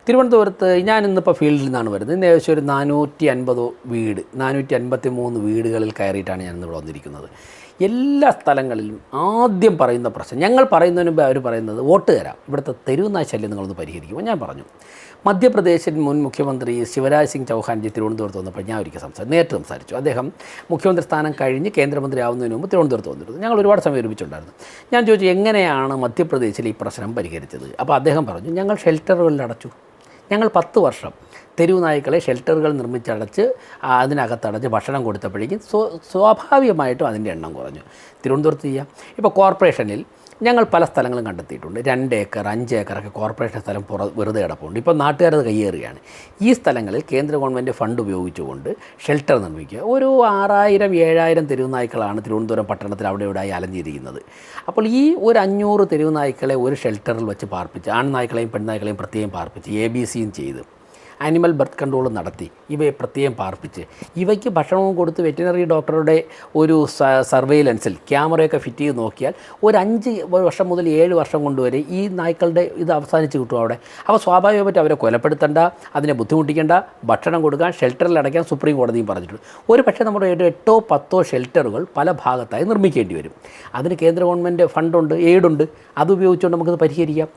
തിരുവനന്തപുരത്ത് ഞാൻ ഇന്നിപ്പോൾ ഫീൽഡിൽ നിന്നാണ് വരുന്നത്. ഇന്ന് ഏകദേശം ഒരു 453 വീടുകളിൽ കയറിയിട്ടാണ് ഞാൻ ഇവിടെ വന്നിരിക്കുന്നത്. എല്ലാ സ്ഥലങ്ങളിലും ആദ്യം പറയുന്ന പ്രശ്നം, ഞങ്ങൾ പറയുന്നതിന് മുമ്പ് അവർ പറയുന്നത് വോട്ട് തരാം, ഇവിടുത്തെ തെരുവുനായ ശല്യം നിങ്ങളൊന്ന് പരിഹരിക്കുമ്പോൾ ഞാൻ പറഞ്ഞു. മധ്യപ്രദേശിൽ മുൻ മുഖ്യമന്ത്രി ശിവരാജ് സിംഗ് ചൗഹാൻജി തിരുവനന്തപുരത്ത് വന്നപ്പോൾ ഞാൻ ഒരിക്കൽ നേരിട്ട് സംസാരിച്ചു. അദ്ദേഹം മുഖ്യമന്ത്രി സ്ഥാനം കഴിഞ്ഞ് കേന്ദ്രമന്ത്രി ആവുന്നതിന് മുമ്പ് തിരുവനന്തപുരത്ത് വന്നിരുന്നു. ഞങ്ങൾ ഒരുപാട് സമയം ഒരുമിച്ചുണ്ടായിരുന്നു. ഞാൻ ചോദിച്ചു എങ്ങനെയാണ് മധ്യപ്രദേശിൽ ഈ പ്രശ്നം പരിഹരിച്ചത്. അപ്പോൾ അദ്ദേഹം പറഞ്ഞു, ഞങ്ങൾ ഷെൽട്ടറുകളിൽ അടച്ചു. ഞങ്ങൾ 10 വർഷം തെരുവ് നായ്ക്കളെ ഷെൽട്ടറുകൾ നിർമ്മിച്ചടച്ച് അതിനകത്തടച്ച് ഭക്ഷണം കൊടുത്തപ്പോഴേക്കും സ്വാഭാവികമായിട്ടും അതിൻ്റെ എണ്ണം കുറഞ്ഞു. തിരുവനന്തപുരത്ത് ചെയ്യാം. ഇപ്പോൾ കോർപ്പറേഷനിൽ ഞങ്ങൾ പല സ്ഥലങ്ങളും കണ്ടെത്തിയിട്ടുണ്ട്. 2 ഏക്കർ 5 ഏക്കറൊക്കെ കോർപ്പറേഷൻ സ്ഥലം വെറുതെ കിടപ്പുണ്ട്. ഇപ്പോൾ നാട്ടുകാരത് കയ്യേറുകയാണ്. ഈ സ്ഥലങ്ങളിൽ കേന്ദ്ര ഗവൺമെൻറ് ഫണ്ട് ഉപയോഗിച്ചുകൊണ്ട് ഷെൽട്ടർ നിർമ്മിക്കുക. ഒരു 6000-7000 തെരുവ് നായ്ക്കളാണ് തിരുവനന്തപുരം പട്ടണത്തിൽ അവിടെ ഇവിടെയായി അലഞ്ഞിരിക്കുന്നത്. അപ്പോൾ ഈ ഒരു 500 തെരുവ് നായ്ക്കളെ ഒരു ഷെൽട്ടറിൽ വെച്ച് പാർപ്പിച്ച്, ആൺനായ്ക്കളെയും പെൺനായ്ക്കളെയും പ്രത്യേകം പാർപ്പിച്ച് ABCയും ചെയ്ത് ആനിമൽ ബർത്ത് കൺട്രോൾ നടത്തി ഇവയെ പ്രത്യേകം പാർപ്പിച്ച് ഇവയ്ക്ക് ഭക്ഷണവും കൊടുത്ത് വെറ്റിനറി ഡോക്ടറുടെ ഒരു സർവെയിലൻസിൽ ക്യാമറയൊക്കെ ഫിറ്റ് ചെയ്ത് നോക്കിയാൽ ഒരു 5 വർഷം മുതൽ 7 വർഷം കൊണ്ടുവരെ ഈ നായ്ക്കളുടെ ഇത് അവസാനിച്ച് കിട്ടും അവിടെ. അപ്പോൾ സ്വാഭാവികമായിട്ട് അവരെ കൊലപ്പെടുത്തണ്ട, അതിനെ ബുദ്ധിമുട്ടിക്കേണ്ട, ഭക്ഷണം കൊടുക്കാൻ, ഷെൽട്ടറിൽ അടയ്ക്കാൻ സുപ്രീം കോടതിയും പറഞ്ഞിട്ടുണ്ട്. ഒരു പക്ഷേ നമ്മുടെ 8-10 ഷെൽട്ടറുകൾ പല ഭാഗത്തായി നിർമ്മിക്കേണ്ടി വരും. അതിന് കേന്ദ്ര ഗവൺമെൻറ് ഫണ്ടുണ്ട്, എയ്ഡുണ്ട്. അതുപയോഗിച്ചുകൊണ്ട് നമുക്കത് പരിഹരിക്കാം.